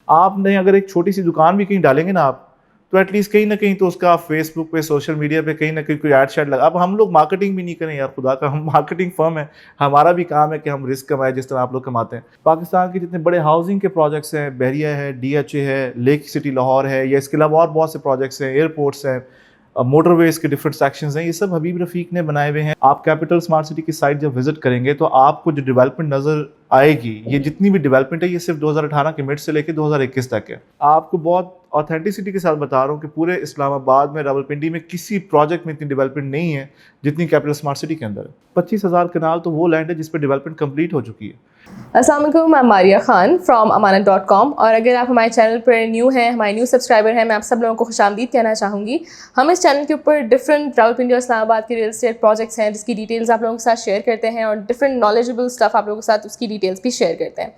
آپ نے اگر ایک چھوٹی سی دکان بھی کہیں ڈالیں گے نا آپ, تو ایٹ لیسٹ کہیں نہ کہیں تو اس کا فیس بک پہ, سوشل میڈیا پہ کہیں نہ کہیں کوئی ایڈ شیڈ لگا. اب ہم لوگ مارکیٹنگ بھی نہیں کریں یار, خدا کا ہم مارکیٹنگ فرم ہے, ہمارا بھی کام ہے کہ ہم رسک کمائیں جس طرح آپ لوگ کماتے ہیں. پاکستان کے جتنے بڑے ہاؤسنگ کے پروجیکٹس ہیں, بحریہ ہے, ڈی ایچ اے ہے, لیک سٹی لاہور ہے, یا اس کے علاوہ اور بہت سے پروجیکٹس ہیں, ایئرپورٹس ہیں, موٹر ویز کے ڈفرینٹ سیکشنز ہیں, یہ سب حبیب رفیق نے بنائے ہوئے ہیں. آپ کیپٹل اسمارٹ سٹی کی سائٹ جب وزٹ کریں گے تو آپ کو جو ڈیولپمنٹ نظر آئے گی, یہ جتنی بھی ڈیولپمنٹ ہے یہ صرف 2018 کے مڈ سے لے کے 2021 تک ہے. آپ کو بہت اوتھینٹسٹی کے ساتھ بتا رہا ہوں کہ پورے اسلام آباد میں, راولپنڈی میں کسی پروجیکٹ میں اتنی ڈیولپمنٹ نہیں ہے جتنی کیپٹل اسمارٹ سٹی کے اندر ہے. 25,000 کنال تو وہ لینڈ ہے جس پہ ڈیولپمنٹ کمپلیٹ ہو چکی ہے. السلام علیکم, میں ماریہ خان فرام امانت.com, اور اگر آپ ہمارے چینل پر نیو ہیں, ہمارے نیو سبسکرائبر ہیں, میں آپ سب لوگوں کو خوش آمدید کہنا چاہوں گی. ہم اس چینل کے اوپر ڈفرینٹ راولپنڈی اور اسلام آباد کے ریل اسٹیٹ پروجیکٹس ہیں جس کی ڈیٹیلز آپ لوگوں کے ساتھ شیئر کرتے ہیں, اور ڈفرینٹ نالجبل اسٹف آپ لوگوں کے ساتھ اس کی ڈیٹیلز بھی شیئر کرتے ہیں.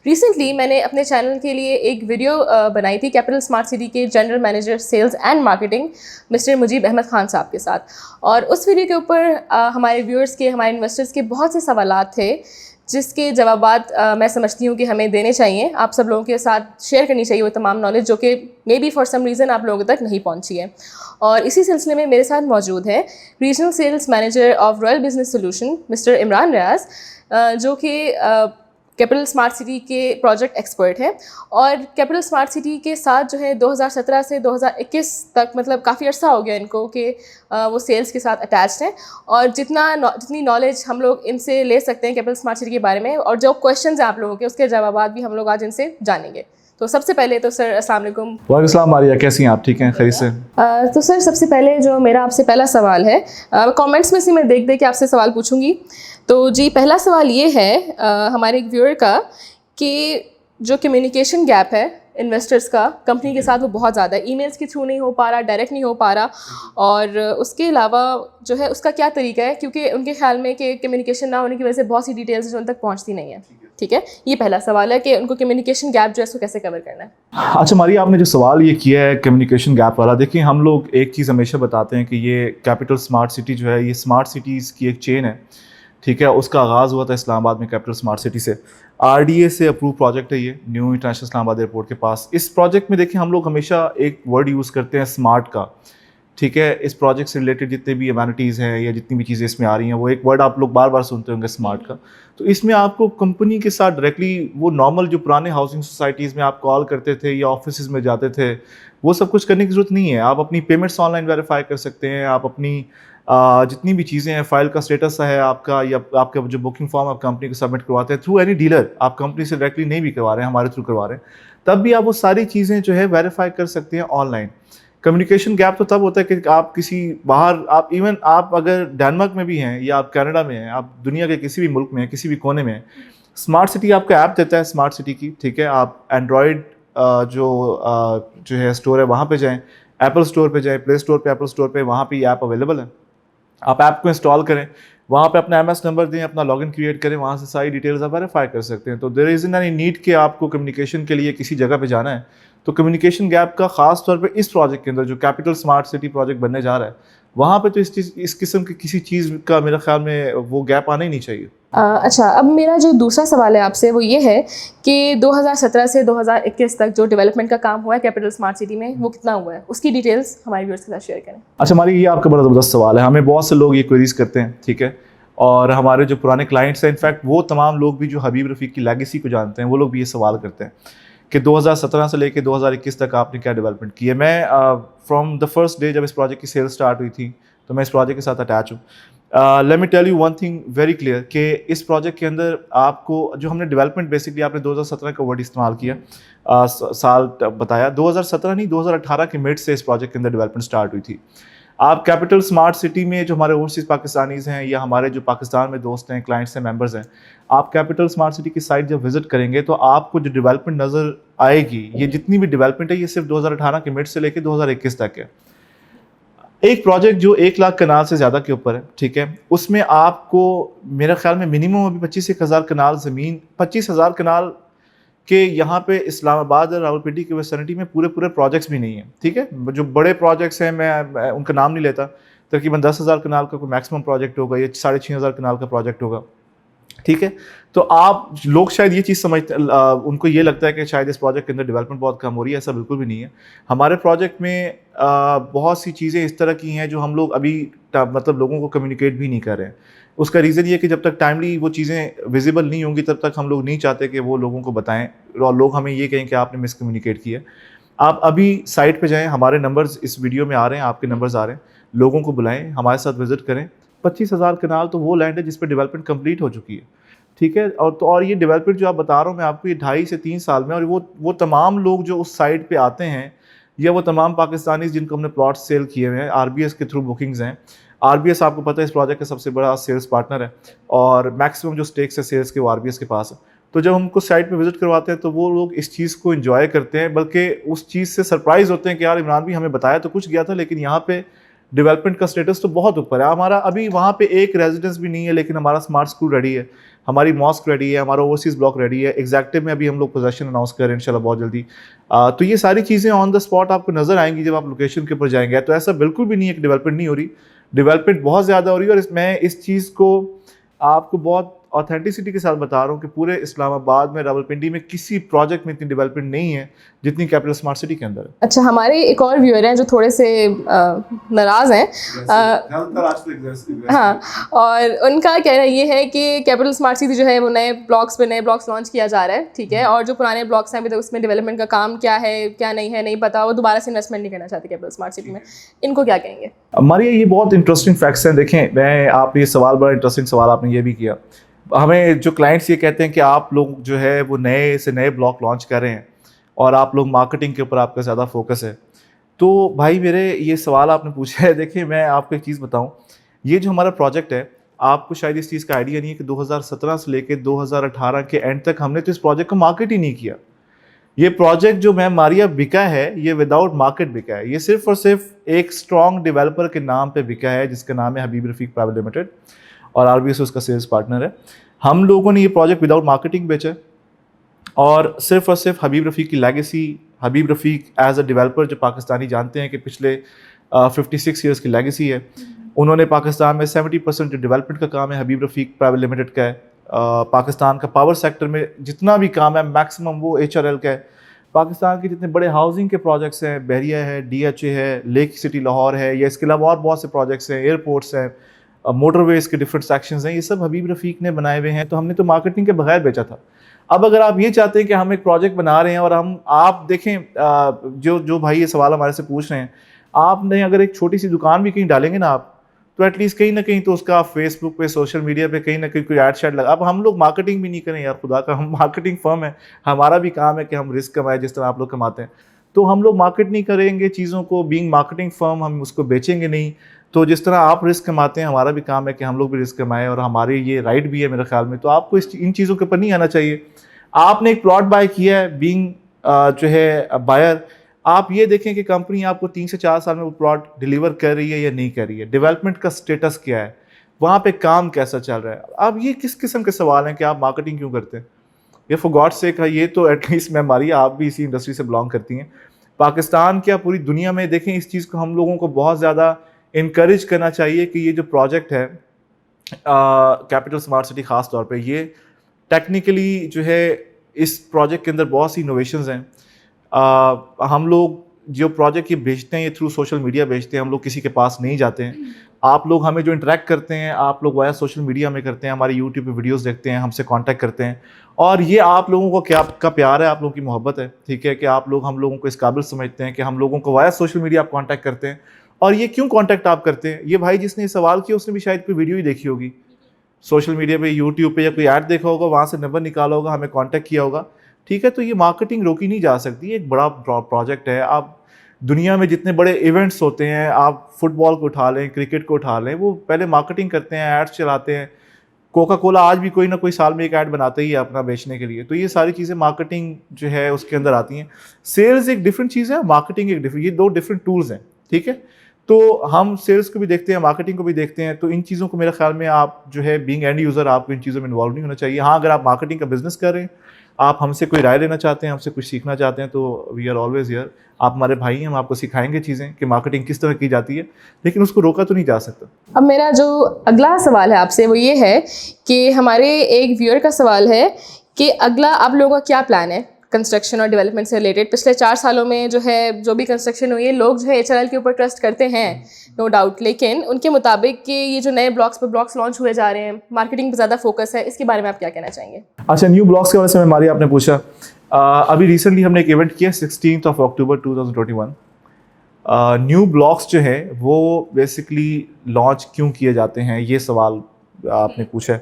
ریسنٹلی میں نے اپنے چینل کے لیے ایک ویڈیو بنائی تھی کیپٹل اسمارٹ سٹی کے general manager sales and marketing mister Mujeeb Ahmed Khan Sahib کے ساتھ, اور اس ویڈیو کے اوپر ہمارے ویورز کے, ہمارے انویسٹرز کے بہت سے سوالات تھے جس کے جوابات میں سمجھتی ہوں کہ ہمیں دینے چاہیے, آپ سب لوگوں کے ساتھ شیئر کرنی چاہیے وہ تمام نالج جو کہ maybe for some reason آپ لوگوں تک نہیں پہنچی ہے. اور اسی سلسلے میں میرے ساتھ موجود ہے regional sales manager of royal business solution mister Imran Riaz, جو کہ کیپٹل اسمارٹ سٹی کے پروجیکٹ ایکسپرٹ ہیں, اور کیپٹل اسمارٹ سٹی کے ساتھ جو ہے 2017 سے 2021 تک, مطلب کافی عرصہ ہو گیا ان کو کہ وہ سیلز کے ساتھ اٹیچڈ ہیں, اور جتنی نالج ہم لوگ ان سے لے سکتے ہیں کیپٹل اسمارٹ سٹی کے بارے میں, اور جو کویشچنز ہیں آپ لوگوں کے اس کے جوابات بھی ہم لوگ آج ان سے جانیں گے. تو سب سے پہلے تو سر السلام علیکم. وعلیکم السلام ماریہ, کیسی ہیں آپ؟ ٹھیک ہیں, خیریت سے؟ تو سر سب سے پہلے جو میرا آپ سے پہلا سوال ہے, کامنٹس میں سے میں دیکھ کے آپ سے سوال پوچھوں گی. تو جی پہلا سوال یہ ہے ہمارے ایک ویور کا کہ جو کمیونیکیشن گیپ ہے انویسٹرز کا کمپنی کے ساتھ وہ بہت زیادہ ہے, ای میلس کے تھرو نہیں ہو پا رہا, ڈائریکٹ نہیں ہو پا رہا, اور اس کے علاوہ جو ہے اس کا کیا طریقہ ہے, کیونکہ ان کے خیال میں کہ کمیونیکیشن نہ ہونے کی وجہ سے بہت سی ڈیٹیلز جو ان تک پہنچتی نہیں ہیں. ٹھیک ہے, یہ پہلا سوال ہے کہ ان کو کمیونیکیشن گیپ جو ہے اس کو کیسے کور کرنا ہے. اچھا ماریہ, آپ نے جو سوال یہ کیا ہے کمیونیکیشن گیپ والا, دیکھیں ہم لوگ ایک چیز ہمیشہ بتاتے ہیں کہ یہ کیپٹل اسمارٹ سٹی جو ہے یہ اسمارٹ سٹیز کی ایک چین ہے. ٹھیک ہے, اس کا آغاز ہوا تھا اسلام آباد میں کیپٹل اسمارٹ سٹی سے. آر ڈی اے سے اپروو پروجیکٹ ہے یہ, نیو انٹرنیشنل اسلام آباد ایئرپورٹ کے پاس. اس پروجیکٹ میں دیکھیں ہم لوگ ہمیشہ ایک ورڈ یوز کرتے ہیں اسمارٹ کا. ٹھیک ہے, اس پروجیکٹ سے ریلیٹڈ جتنے بھی ایمینٹیز ہیں یا جتنی بھی چیزیں اس میں آ رہی ہیں, وہ ایک ورڈ آپ لوگ بار بار سنتے ہوں گے, اسمارٹ کا. تو اس میں آپ کو کمپنی کے ساتھ ڈائریکٹلی وہ نارمل جو پرانے ہاؤسنگ سوسائٹیز میں آپ کال کرتے تھے یا آفیسز میں جاتے تھے, وہ سب کچھ کرنے کی ضرورت نہیں ہے. آپ اپنی پیمنٹس آن لائن ویریفائی کر سکتے ہیں, آپ اپنی جتنی بھی چیزیں ہیں, فائل کا اسٹیٹس ہے آپ کا, یا آپ کا جو بکنگ فارم آپ کمپنی کو سبمٹ کرواتے ہیں تھرو اینی ڈیلر, آپ کمپنی سے ڈائریکٹلی نہیں بھی کروا رہے ہیں, ہمارے تھرو کروا رہے ہیں, تب بھی آپ وہ ساری چیزیں جو ہے ویریفائی کر سکتے ہیں آن لائن. کمیونیکیشن گیپ تو تب ہوتا ہے کہ آپ کسی باہر, آپ ایون آپ اگر ڈینمارک میں بھی ہیں یا آپ کینیڈا میں ہیں, آپ دنیا کے کسی بھی ملک میں ہیں, کسی بھی کونے میں ہیں, اسمارٹ سٹی آپ کا ایپ دیتا ہے اسمارٹ سٹی کی. ٹھیک ہے, آپ اینڈرائڈ جو ہے اسٹور ہے وہاں پہ جائیں, ایپل اسٹور پہ جائیں, پلے اسٹور پہ, ایپل اسٹور پہ, وہاں پہ یہ ایپ اویلیبل ہے. آپ ایپ کو انسٹال کریں, وہاں پہ اپنا ایم ایس نمبر دیں, اپنا لاگ ان کریٹ کریں, وہاں سے ساری ڈیٹیلز آپ ویریفائی کر سکتے ہیں. تو دیر از اینی نیڈ کہ آپ کو کمیونیکیشن کے لیے کسی جگہ پہ جانا ہے. تو کمیونیکیشن گیپ کا خاص طور پہ اس پروجیکٹ کے اندر جو کیپٹل اسمارٹ سٹی پروجیکٹ بننے جا رہا ہے, وہاں پہ تو اس قسم کی کسی چیز کا میرے خیال میں وہ گیپ آنا ہی نہیں چاہیے. اچھا, اب میرا جو دوسرا سوال ہے آپ سے وہ یہ ہے کہ 2017 سے 2021 تک جو ڈیولپمنٹ کا کام ہوا ہے کیپٹل اسمارٹ سٹی میں وہ کتنا ہوا ہے, اس کی ڈیٹیلز ہمارے ویورز کے ساتھ شیئر کریں. اچھا ماری, یہ آپ کا بڑا زبردست سوال ہے, ہمیں بہت سے لوگ یہ کوئریز کرتے ہیں. ٹھیک ہے, اور ہمارے جو پرانے کلائنٹس ہیں, انفیکٹ وہ تمام لوگ بھی جو حبیب رفیق کی لیگیسی کو جانتے ہیں, وہ لوگ بھی یہ سوال کرتے ہیں کہ 2017 سے لے کے 2021 تک آپ نے کیا ڈیولپمنٹ کی ہے. میں فرام دا فرسٹ ڈے جب اس پروجیکٹ کی سیل اسٹارٹ ہوئی تھی تو میں اس پروجیکٹ کے ساتھ اٹیچ ہوں. Let me tell you one thing very clear کہ اس پروجیکٹ کے اندر آپ کو جو ہم نے ڈیولپمنٹ بیسکلی آپ نے 2017 کا ورڈ استعمال کیا, سال بتایا, 2017 نہیں 2018 کے مڈ سے اس پروجیکٹ کے اندر ڈیولپمنٹ اسٹارٹ ہوئی تھی. آپ کیپٹل اسمارٹ سٹی میں جو ہمارے اوورسیز پاکستانیز ہیں یا ہمارے جو پاکستان میں دوست ہیں, کلائنٹس ہیں, ممبرز ہیں, آپ کیپٹل اسمارٹ سٹی کی سائٹ جب وزٹ کریں گے تو آپ کو جو ڈیولپمنٹ نظر آئے گی, یہ جتنی بھی ڈیولپمنٹ ہے یہ صرف 2018 کے مڈ سے لے کے 2021 تک ہے. ایک پروجیکٹ جو 1 لاکھ کنال سے زیادہ کے اوپر ہے, ٹھیک ہے, اس میں آپ کو میرے خیال میں منیمم ابھی 25,000 کنال زمین, 25,000 کنال کہ یہاں پہ اسلام آباد اور راولپنڈی کی ویسینٹی میں پورے پروجیکٹس بھی نہیں ہیں. ٹھیک ہے, جو بڑے پروجیکٹس ہیں میں ان کا نام نہیں لیتا, تقریباً 10,000 کنال کا کوئی میکسیمم پروجیکٹ ہوگا یا 6,500 کنال کا پروجیکٹ ہوگا. ٹھک ہے. تو آپ لوگ شاید یہ چیز سمجھتے ان کو یہ لگتا ہے کہ شاید اس پروجیکٹ کے اندر ڈیولپمنٹ بہت کم ہو رہی ہے. ایسا بالکل بھی نہیں ہے. ہمارے پروجیکٹ میں بہت سی چیزیں اس طرح کی ہیں جو ہم لوگ ابھی مطلب لوگوں کو کمیونیکیٹ بھی نہیں کر رہے ہیں. اس کا ریزن یہ ہے کہ جب تک ٹائملی وہ چیزیں ویزیبل نہیں ہوں گی تب تک ہم لوگ نہیں چاہتے کہ وہ لوگوں کو بتائیں اور لوگ ہمیں یہ کہیں کہ آپ نے مس کمیونیکیٹ کیا. آپ ابھی سائٹ پہ جائیں, ہمارے نمبرز اس ویڈیو میں آ رہے ہیں, آپ کے نمبرز آ رہے ہیں, لوگوں کو بلائیں, ہمارے ساتھ وزٹ کریں. 25,000 کنال تو وہ لینڈ ہے جس پہ ڈیولپمنٹ کمپلیٹ ہو چکی ہے. ٹھیک ہے. اور یہ ڈیولپمنٹ جو آپ بتا رہا ہوں میں آپ کو, یہ 2.5 سے 3 سال میں, اور وہ تمام لوگ جو اس سائٹ پہ آتے ہیں یا وہ تمام پاکستانیز جن کو ہم نے پلاٹ سیل کیے ہوئے ہیں, RBS کے تھرو بکنگز ہیں. RBS آپ کو پتہ ہے اس پروجیکٹ کا سب سے بڑا سیلس پارٹنر ہے اور میکسیمم جو اسٹیکس ہے سیلس کے وہ RBS کے پاس ہے. تو جب ہم کو سائٹ پہ وزٹ کرواتے ہیں تو وہ لوگ اس چیز کو انجوائے کرتے ہیں, بلکہ اس چیز سے سرپرائز ہوتے ہیں کہ یار عمران بھی ہمیں بتایا تو کچھ گیا تھا لیکن یہاں پہ ڈیولپمنٹ کا اسٹیٹس تو بہت اوپر ہے. ہمارا ابھی وہاں پہ ایک ریزیڈنس بھی نہیں ہے لیکن ہمارا اسمارٹ اسکول ریڈی ہے, ہماری ماسک ریڈی ہے, ہمارا اوورسیز بلاک ریڈی ہے. ایگزیکٹو میں ابھی ہم لوگ پوزیشن اناؤنس کر رہے ہیں انشاءاللہ بہت جلدی. تو یہ ساری چیزیں آن دا اسپاٹ آپ کو نظر آئیں گی جب آپ لوکیشن کے اوپر جائیں گے. تو ایسا بالکل بھی نہیں ہے کہ ڈیولپمنٹ نہیں ہو رہی, ڈیولپمنٹ بہت زیادہ ہو رہی ہے. اور میں اس چیز کو آپ کو بہت اوتھینٹسٹی کے ساتھ بتا رہا ہوں کہ پورے اسلام آباد میں راولپنڈی میں کسی پروجیکٹ میں اتنی ڈیولپمنٹ نہیں ہے جتنی کیپٹل اسمارٹ سٹی کے اندر ہے. اچھا, ہمارے ایک اور ویور ہیں جو تھوڑے سے ناراض ہیں, ہاں, اور ان کا کہنا یہ ہے کہ کیپٹل اسمارٹ سٹی جو ہے وہ نئے بلاکس لانچ کیا جا رہا ہے. ٹھیک ہے. اور جو پرانے بلاکس ہیں ابھی تک اس میں ڈیولپمنٹ کا کام کیا ہے کیا نہیں ہے نہیں پتا, وہ دوبارہ سے انویسٹمنٹ نہیں کرنا چاہتے کیپٹل اسمارٹ سٹی میں. ان کو کیا کہیں گے؟ ہماری یہ بہت انٹرسٹنگ فیکٹس ہیں. دیکھیں میں آپ یہ سوال بڑا انٹرسٹنگ سوال آپ نے یہ بھی کیا. ہمیں جو کلائنٹس یہ کہتے ہیں کہ آپ لوگ جو ہے وہ نئے سے نئے بلاک لانچ کر رہے ہیں اور آپ لوگ مارکیٹنگ کے اوپر آپ کا زیادہ فوکس ہے. تو بھائی میرے یہ سوال آپ نے پوچھا ہے, دیکھیں میں آپ کو ایک چیز بتاؤں, یہ جو ہمارا پروجیکٹ ہے آپ کو شاید اس چیز کا آئیڈیا نہیں ہے کہ 2017 سے لے کے 2018 کے اینڈ تک ہم نے تو اس پروجیکٹ کو مارکیٹ ہی نہیں کیا. یہ پروجیکٹ جو میم ماریا بکا ہے یہ وداؤٹ مارکیٹ بکا ہے. یہ صرف اور صرف ایک اسٹرانگ ڈیولپر کے نام پہ بکا ہے جس کا نام ہے حبیب رفیق پرائیویٹ لمیٹڈ, اور RBS اس کا سیلس پارٹنر ہے. ہم لوگوں نے یہ پروجیکٹ وداؤٹ مارکیٹنگ بیچا, اور صرف حبیب رفیق کی legacy, Habib Rafiq as a developer جو پاکستانی جانتے ہیں کہ پچھلے 56 ایئرس کی لیگیسی ہے. انہوں نے پاکستان میں 70% ڈیولپمنٹ کا کام ہے حبیب رفیق پرائیویٹ لمیٹڈ کا ہے. پاکستان کا پاور سیکٹر میں جتنا بھی کام ہے میکسیمم وہ HRL کا ہے. پاکستان کے جتنے بڑے ہاؤسنگ کے پروجیکٹس ہیں, بحریہ ہے, DHA ہے, لیک سٹی لاہور ہے, یا اس کے علاوہ اور بہت سے پروجیکٹس ہیں, ایئرپورٹس ہیں, موٹر ویز کے ڈفرینٹ سیکشنز ہیں, یہ سب حبیب رفیق نے بنائے ہوئے ہیں. تو ہم نے تو مارکیٹنگ کے بغیر بیچا تھا. اب اگر آپ یہ چاہتے ہیں کہ ہم ایک پروجیکٹ بنا رہے ہیں اور آپ دیکھیں جو بھائی یہ سوال ہمارے سے پوچھ رہے ہیں, آپ نے اگر ایک چھوٹی سی دکان بھی کہیں ڈالیں گے نا آپ, تو ایٹ لیسٹ کہیں نہ کہیں تو اس کا فیس بک پہ سوشل میڈیا پہ کہیں نہ کہیں کوئی ایڈ شیڈ لگا. اب ہم لوگ مارکیٹنگ بھی نہیں کریں یار, خدا کا, ہم مارکیٹنگ فرم ہے, ہمارا بھی کام ہے کہ ہم رسک کمائیں جس طرح آپ لوگ کماتے ہیں. تو ہم لوگ مارکیٹ نہیں کریں گے چیزوں کو, بینگ مارکیٹنگ فرم ہم اس کو بیچیں گے نہیں. تو جس طرح آپ رسک کماتے ہیں ہمارا بھی کام ہے کہ ہم لوگ بھی رسک کمائیں, اور ہماری یہ رائٹ بھی ہے میرے خیال میں. تو آپ کو ان چیزوں کے اوپر نہیں آنا چاہیے. آپ نے ایک پلاٹ بائی کیا ہے, بینگ جو ہے بائر, آپ یہ دیکھیں کہ کمپنی آپ کو 3 سے 4 سال میں وہ پلاٹ ڈیلیور کر رہی ہے یا نہیں کر رہی ہے, ڈیولپمنٹ کا سٹیٹس کیا ہے, وہاں پہ کام کیسا چل رہا ہے. اب یہ کس قسم کے سوال ہیں کہ آپ مارکیٹنگ کیوں کرتے ہیں؟ یہ فار گاڈ سیک, یہ تو ایٹ لیسٹ میں ماری, آپ بھی اسی انڈسٹری سے بلانگ کرتی ہیں. پاکستان کیا پوری دنیا میں دیکھیں اس چیز کو ہم لوگوں کو بہت زیادہ انکریج کرنا چاہیے کہ یہ جو پروجیکٹ ہے کیپٹل اسمارٹ سٹی خاص طور پہ, یہ ٹیکنیکلی جو ہے اس پروجیکٹ کے اندر بہت سی انوویشنز ہیں. ہم لوگ جو پروجیکٹ یہ بیچتے ہیں یہ تھرو سوشل میڈیا بیچتے ہیں, ہم لوگ کسی کے پاس نہیں جاتے ہیں. آپ لوگ ہمیں جو انٹریکٹ کرتے ہیں آپ لوگ وایا سوشل میڈیا میں کرتے ہیں, ہماری یوٹیوب پہ ویڈیوز دیکھتے ہیں, ہم سے کانٹیکٹ کرتے ہیں, اور یہ آپ لوگوں کو کیا کا پیار ہے, آپ لوگوں کی محبت ہے. ٹھیک ہے کہ آپ لوگ ہم لوگوں کو اس قابل سمجھتے ہیں کہ ہم لوگوں کو وایا سوشل میڈیا آپ کانٹیکٹ کرتے ہیں. اور یہ کیوں کانٹیکٹ آپ کرتے ہیں؟ یہ بھائی جس نے یہ سوال کیا اس نے بھی شاید کوئی ویڈیو ہی دیکھی ہوگی سوشل میڈیا پہ, یوٹیوب پہ, یا کوئی ایڈ دیکھا ہوگا, وہاں سے نمبر نکالا ہوگا, ہمیں کانٹیکٹ کیا ہوگا. ٹھیک ہے. تو یہ مارکیٹنگ روکی نہیں جا سکتی, ایک بڑا پروجیکٹ ہے. آپ دنیا میں جتنے بڑے ایونٹس ہوتے ہیں, آپ فٹ بال کو اٹھا لیں, کرکٹ کو اٹھا لیں, وہ پہلے مارکیٹنگ کرتے ہیں, ایڈس چلاتے ہیں. کوکا کولا آج بھی کوئی نہ کوئی سال میں ایک ایڈ بناتا ہی ہے اپنا بیچنے کے لیے. تو یہ ساری چیزیں مارکیٹنگ جو ہے اس کے اندر آتی ہیں. سیلز ایک ڈفرینٹ چیز ہے, مارکیٹنگ ایک ڈفرینٹ, یہ 2 ڈفرینٹ ٹولز ہیں. ٹھیک ہے. تو ہم سیلز کو بھی دیکھتے ہیں, مارکیٹنگ کو بھی دیکھتے ہیں. تو ان چیزوں کو میرے خیال میں آپ جو ہے بینگ اینڈ یوزر, آپ کو ان چیزوں میں انوالو نہیں ہونا چاہیے. ہاں اگر آپ مارکیٹنگ کا بزنس کر رہے ہیں, آپ ہم سے کوئی رائے لینا چاہتے ہیں, ہم سے کچھ سیکھنا چاہتے ہیں, تو وی آر آلویز ہیئر. آپ ہمارے بھائی ہیں, ہم آپ کو سکھائیں گے چیزیں کہ مارکیٹنگ کس طرح کی جاتی ہے, لیکن اس کو روکا تو نہیں جا سکتا. اب میرا جو اگلا سوال ہے آپ سے وہ یہ ہے کہ ہمارے ایک ویور کا سوال ہے کہ اگلا آپ لوگوں کا کیا پلان ہے کنسٹرکشن اور ڈیولپمنٹ سے ریلیٹڈ. پچھلے 4 سالوں میں جو ہے جو بھی کنسٹرکشن ہوئی ہے, لوگ جو ہے HRL کے اوپر ٹرسٹ کرتے ہیں نو ڈاؤٹ, لیکن ان کے مطابق کہ یہ جو نئے بلاکس پہ بلاکس لانچ ہوئے جا رہے ہیں, مارکیٹنگ پہ زیادہ فوکس ہے, اس کے بارے میں آپ کیا کہنا چاہیں گے؟ اچھا, نیو بلاکس کے بارے میں ماری آپ نے پوچھا. ابھی ریسنٹلی ہم نے ایک ایونٹ کیا 16 اکتوبر 2021. نیو بلاکس جو ہے وہ بیسکلی لانچ کیوں کیے جاتے ہیں, یہ سوال آپ نے پوچھا ہے.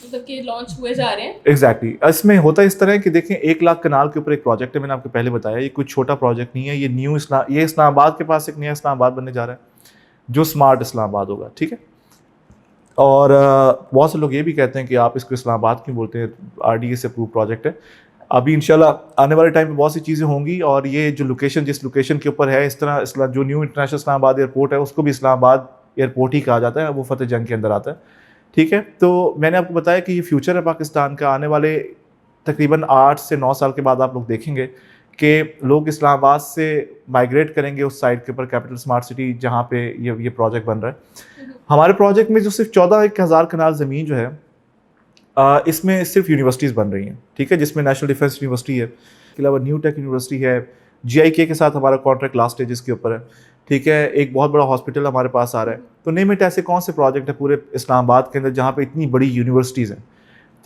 مطلب کہ لانچ ہوئے جا رہے ہیں. ایگزیکٹلی. اس میں ہوتا اس طرح ہے کہ دیکھیں 1 لاکھ کنال کے اوپر ایک پروجیکٹ ہے, میں نے آپ کو پہلے بتایا, یہ کوئی چھوٹا پروجیکٹ نہیں ہے. یہ یہ اسلام آباد کے پاس ایک نیا اسلام آباد بننے جا رہا ہے جو اسمارٹ اسلام آباد ہوگا, ٹھیک ہے. اور بہت سے لوگ یہ بھی کہتے ہیں کہ آپ اس کو اسلام آباد کیوں بولتے ہیں, RDA سے اپروو پروجیکٹ ہے. ابھی انشاءاللہ آنے والے ٹائم پہ بہت سی چیزیں ہوں گی, اور یہ جو لوکیشن جس لوکیشن کے اوپر ہے, اس طرح جو نیو انٹرنیشنل اسلام آباد ایئرپورٹ ہے اس کو بھی اسلام آباد ایئرپورٹ ہی کہا جاتا ہے, وہ فتح جنگ کے اندر آتا ہے, ٹھیک ہے. تو میں نے آپ کو بتایا کہ یہ فیوچر ہے پاکستان کا. آنے والے تقریباً 8 سے 9 سال کے بعد آپ لوگ دیکھیں گے کہ لوگ اسلام آباد سے مائیگریٹ کریں گے اس سائٹ کے اوپر, کیپٹل اسمارٹ سٹی جہاں پہ یہ پروجیکٹ بن رہا ہے. ہمارے پروجیکٹ میں جو صرف 14,000 کنال زمین جو ہے, اس میں صرف یونیورسٹیز بن رہی ہیں, ٹھیک ہے, جس میں نیشنل ڈیفینس یونیورسٹی ہے, اس کے علاوہ نیو ٹیک یونیورسٹی ہے, GIK کے ساتھ ہمارا کانٹریکٹ لاسٹ اسٹیجز کے اوپر ہے, ٹھیک ہے. ایک بہت بڑا ہاسپٹل ہمارے پاس آ رہا ہے. تو نیم اٹ ایسے کون سے پروجیکٹ ہے پورے اسلام آباد کے اندر جہاں پہ اتنی بڑی یونیورسٹیز ہیں,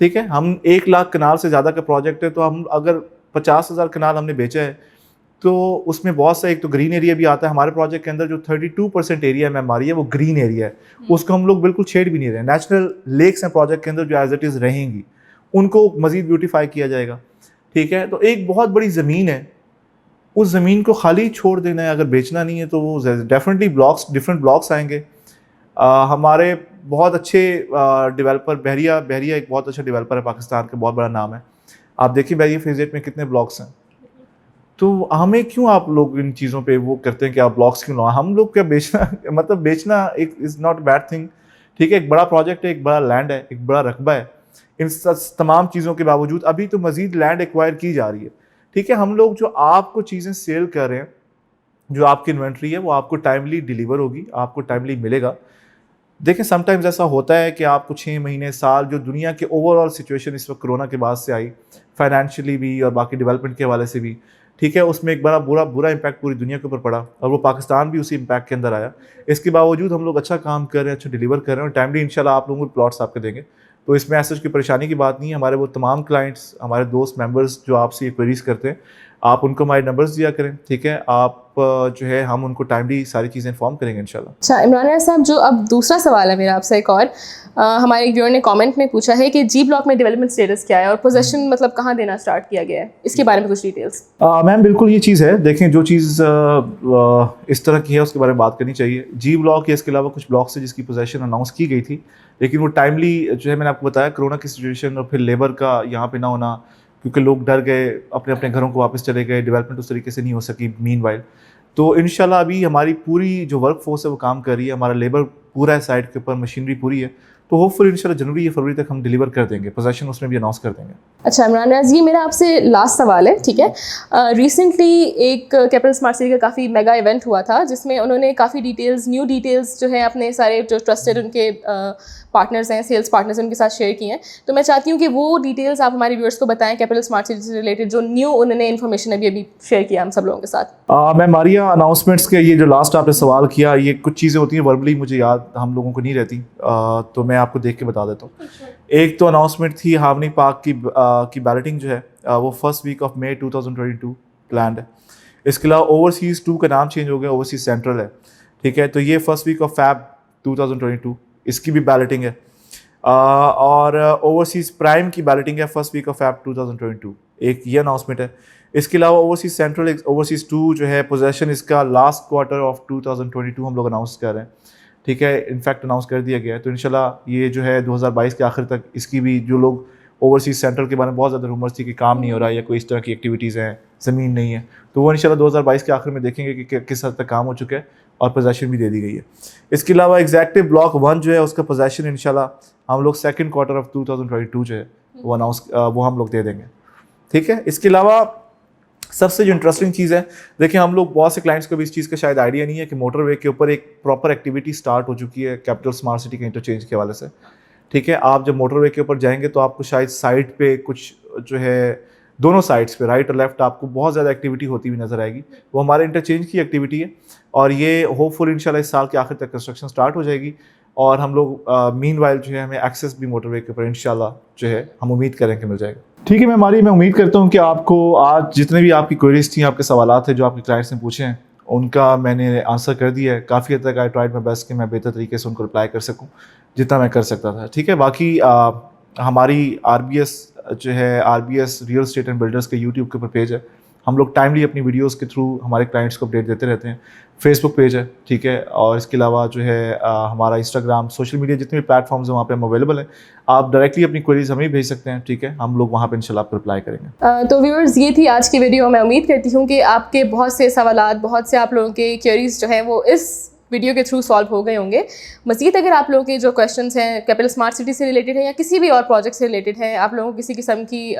ٹھیک ہے. ہم 1 لاکھ کنال سے زیادہ کا پروجیکٹ ہے, تو ہم اگر 50,000 کنال ہم نے بیچا ہے تو اس میں بہت سا, ایک تو گرین ایریا بھی آتا ہے ہمارے پروجیکٹ کے اندر. جو 32% ایریا میں ہماری ہے وہ گرین ایریا ہے, اس کو ہم لوگ بالکل چھیڑ بھی نہیں رہے. نیچرل لیکس ہیں پروجیکٹ کے اندر جو ایز اٹ از رہیں گی, ان کو مزید بیوٹیفائی کیا جائے گا, ٹھیک ہے. تو ایک بہت بڑی زمین ہے, اس زمین کو خالی چھوڑ دینا ہے, اگر بیچنا نہیں ہے تو وہ ڈیفینیٹلی ڈفرینٹ بلاکس آئیں گے. ہمارے بہت اچھے ڈیولپر بحریہ ایک بہت اچھا ڈیولپر ہے پاکستان کا, بہت بڑا نام ہے. آپ دیکھیں بحریہ فیز 8 میں کتنے بلاکس ہیں. تو ہمیں کیوں آپ لوگ ان چیزوں پہ وہ کرتے ہیں کہ آپ بلاکس کیوں لائیں. ہم لوگ کیا بیچنا, مطلب بیچنا ایک از ناٹ بیڈ تھنگ, ٹھیک ہے. ایک بڑا پروجیکٹ ہے, ایک بڑا لینڈ ہے, ایک بڑا رقبہ ہے. ان تمام چیزوں کے باوجود ابھی تو مزید لینڈ ایکوائر کی جا رہی ہے, ٹھیک ہے. ہم لوگ جو آپ کو چیزیں سیل کر رہے ہیں, جو آپ کی انوینٹری ہے وہ آپ کو ٹائملی ڈیلیور ہوگی, آپ کو ٹائملی ملے گا. دیکھیں سم ٹائمز ایسا ہوتا ہے کہ آپ کو 6 مہینے سال, جو دنیا کے اوور آل سچویشن اس وقت کرونا کے بعد سے آئی, فائنینشلی بھی اور باقی ڈیولپمنٹ کے حوالے سے بھی, ٹھیک ہے, اس میں ایک بڑا برا امپیکٹ پوری دنیا کے اوپر پڑا, اور وہ پاکستان بھی اسی امپیکٹ کے اندر آیا. اس کے باوجود ہم لوگ اچھا کام کر رہے ہیں, اچھا ڈیلیور کر رہے ہیں, اور ٹائملی انشاءاللہ آپ لوگوں کو پلاٹس آپ کے دیں گے. تو اس میں ایسا کوئی پریشانی کی بات نہیں ہے. ہمارے وہ تمام کلائنٹس, ہمارے دوست ممبرس جو آپ سے یہ کوئریز کرتے ہیں, آپ ان کو ہمارے نمبرز دیا کریں, ٹھیک ہے. آپ جو ہے ہم ان کو ٹائملی ساری چیزیں انفارم کریں گے انشاءاللہ. اچھا عمران صاحب, جو اب دوسرا سوال ہے میرا آپ سے ایک اور, ہمارے ایک ویور نے کامنٹ میں پوچھا ہے کہ جی بلاک میں ڈیولپمنٹ اسٹیٹس کیا ہے اور پوزیشن مطلب کہاں دینا اسٹارٹ کیا گیا ہے, اس کے بارے میں کچھ ڈیٹیلس. میم بالکل یہ چیز ہے, دیکھیں جو چیز اس طرح کی ہے اس کے بارے میں بات کرنی چاہیے. جی بلاک یا اس کے علاوہ کچھ بلاکس ہے جس کی پوزیشن اناؤنس کی گئی تھی, لیکن وہ ٹائملی جو ہے میں نے آپ کو بتایا کرونا کی سچویشن اور پھر لیبر کا یہاں پہ نہ ہونا, کیونکہ لوگ ڈر گئے, اپنے اپنے گھروں کو واپس چلے گئے, ڈیولپمنٹ اس طریقے سے نہیں ہو سکی مین وائل. تو انشاءاللہ ابھی ہماری پوری جو ورک فورس ہے وہ کام کر رہی ہے, ہمارا لیبر پورا ہے سائٹ کے اوپر, مشینری پوری ہے. تو ہوپ فلی انشاءاللہ جنوری یا فروری تک ہم ڈیلیور کر دیں گے, پوزیشن اس میں بھی اناؤنس کر دیں گے. اچھا عمران ریاض, یہ میرا آپ سے لاسٹ سوال ہے, ٹھیک ہے. ریسنٹلی ایک کیپٹل اسمارٹ سٹی کا کافی میگا ایونٹ ہوا تھا جس میں انہوں نے کافی نیو ڈیٹیلز جو ہیں اپنے سارے جو ٹرسٹڈ ان کے پارٹنرز ہیں, سیلس پارٹنرز ہیں, ان کے ساتھ شیئر کی ہیں. تو میں چاہتی ہوں کہ وہ ڈیٹیلز آپ ہمارے ویورس کو بتائیں کیپٹل اسمارٹ سٹی سے ریلیٹڈ, جو نیو انہوں نے انفارمیشن ابھی شیئر کیا ہم سب لوگوں کے ساتھ. میں ماریا اناؤنسمنٹس کے یہ جو لاسٹ آپ نے سوال کیا, یہ کچھ چیزیں ہوتی ہیں وربلی مجھے یاد ہم لوگوں کو نہیں رہتی, تو میں آپ کو دیکھ کے بتا دیتا ہوں. ایک تو اناؤنسمنٹ تھی ہارمنی پارک کی بیلٹنگ جو ہے وہ 1 week of May 2022 پلانڈ ہے. اس کے علاوہ اوورسیز 2 کا نام چینج ہو گیا, اوورسیز سینٹرل ہے, ٹھیک ہے. تو یہ 1 week of Feb 2022 اس کی بھی بیلٹنگ ہے, اور اوورسیز پرائم کی بیلٹنگ ہے 1 week of Feb 2022. ایک یہ اناؤنسمنٹ ہے. اس کے علاوہ اوورسیز سینٹرل, اوورسیز 2 جو ہے پوزیشن اس کا لاسٹ کوارٹر آف 2022 ہم لوگ اناؤنس کر رہے ہیں, ٹھیک ہے. انفیکٹ اناؤنس کر دیا گیا ہے. تو انشاءاللہ یہ جو ہے 2022 کے آخر تک اس کی بھی, جو لوگ اوورسیز سینٹرل کے بارے میں بہت زیادہ رومرز تھی کہ کام نہیں ہو رہا یا کوئی اس طرح کی ایکٹیویٹیز ہیں, زمین نہیں ہے, تو وہ انشاءاللہ 2022 کے آخر میں دیکھیں گے کہ کس حد تک کام ہو چکا ہے اور پوزیشن بھی دے دی گئی ہے. اس کے علاوہ ایگزیکٹو بلاک 1 جو ہے اس کا پوزیشن انشاءاللہ ہم لوگ 2nd quarter of 2022 جو ہے وہ ہم لوگ دے دیں گے. ٹھیک ہے. اس کے علاوہ سب سے جو انٹرسٹنگ چیز ہے, دیکھیں ہم لوگ بہت سے کلائنٹس کو بھی اس چیز کا شاید آئیڈیا نہیں ہے کہ موٹر وے کے اوپر ایک پراپر ایکٹیویٹی اسٹارٹ ہو چکی ہے کیپٹل اسمارٹ سٹی کے انٹرچینج کے حوالے سے. ٹھیک ہے, آپ جب موٹر وے کے اوپر جائیں گے تو آپ کو شاید سائڈ پہ کچھ جو ہے دونوں سائڈس پہ رائٹ اور لیفٹ آپ کو بہت زیادہ ایکٹیویٹی ہوتی ہوئی نظر آئے گی. وہ ہمارے انٹرچینج کی ایکٹیویٹی ہے اور یہ ہوپ فل انشاءاللہ اس سال کے آخر تک کنسٹرکشن اسٹارٹ ہو جائے گی. اور ہم لوگ مین وائل جو ہے ہمیں ایکسیس بھی موٹر وے کے اوپر انشاءاللہ جو ہے ہم امید کریں کہ مل جائے گا. ٹھیک ہے میں امید کرتا ہوں کہ آپ کو آج جتنے بھی آپ کی کوئریز تھیں, آپ کے سوالات تھے جو آپ کے کلائنٹس نے پوچھے ہیں, ان کا میں نے آنسر کر دیا ہے. کافی حد تک آئی ٹرائیڈ مائی بیسٹ کہ میں بہتر طریقے سے ان کو رپلائی کر سکوں جتنا میں کر سکتا تھا. ٹھیک ہے, باقی ہماری RBS جو ہے RBS real estate and builders کے یوٹیوب کے اوپر پیج ہے. ہم لوگ ٹائملی اپنی ویڈیوز کے تھرو ہمارے کلائنٹس کو اپڈیٹ دیتے رہتے ہیں. فیس بک پیج ہے, ٹھیک ہے, اور اس کے علاوہ جو ہے ہمارا انسٹاگرام, سوشل میڈیا جتنے بھی پلیٹ فارمز ہیں وہاں پہ ہم اویلیبل ہیں. آپ ڈائریکٹلی اپنی کوئریز ہمیں بھیج سکتے ہیں. ٹھیک ہے, ہم لوگ وہاں پہ انشاءاللہ آپ کو رپلائی کریں گے. تو ویورز یہ تھی آج کی ویڈیو. میں امید کرتی ہوں کہ آپ کے بہت سے سوالات, بہت سے آپ لوگوں کے کیوریز جو ہیں وہ اس ویڈیو کے تھرو سالو ہو گئے ہوں گے. مزید اگر آپ لوگوں کے جو کویشچنس ہیں کیپٹل اسمارٹ سٹی سے ریلیٹڈ ہیں یا کسی بھی اور پروجیکٹ سے ریلیٹڈ ہیں, آپ لوگوں کو کسی قسم کی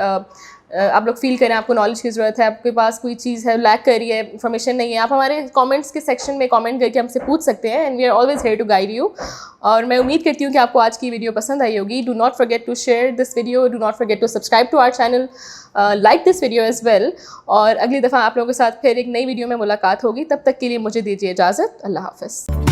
آپ لوگ فیل کریں آپ کو نالج کی ضرورت ہے, آپ کے پاس کوئی چیز ہے لیک کر رہی ہے, انفارمیشن نہیں ہے, آپ ہمارے کامنٹس کے سیکشن میں کامنٹ کر کے ہم سے پوچھ سکتے ہیں. And we are always here to guide you. اور میں امید کرتی ہوں کہ آپ کو آج کی ویڈیو پسند آئی ہوگی. Do not forget to share this video, do not forget to subscribe to our channel, like this video as well. اور اگلی دفعہ آپ لوگوں کے ساتھ پھر ایک نئی ویڈیو میں ملاقات ہوگی. تب تک کے لیے مجھے دیجیے اجازت. اللہ حافظ.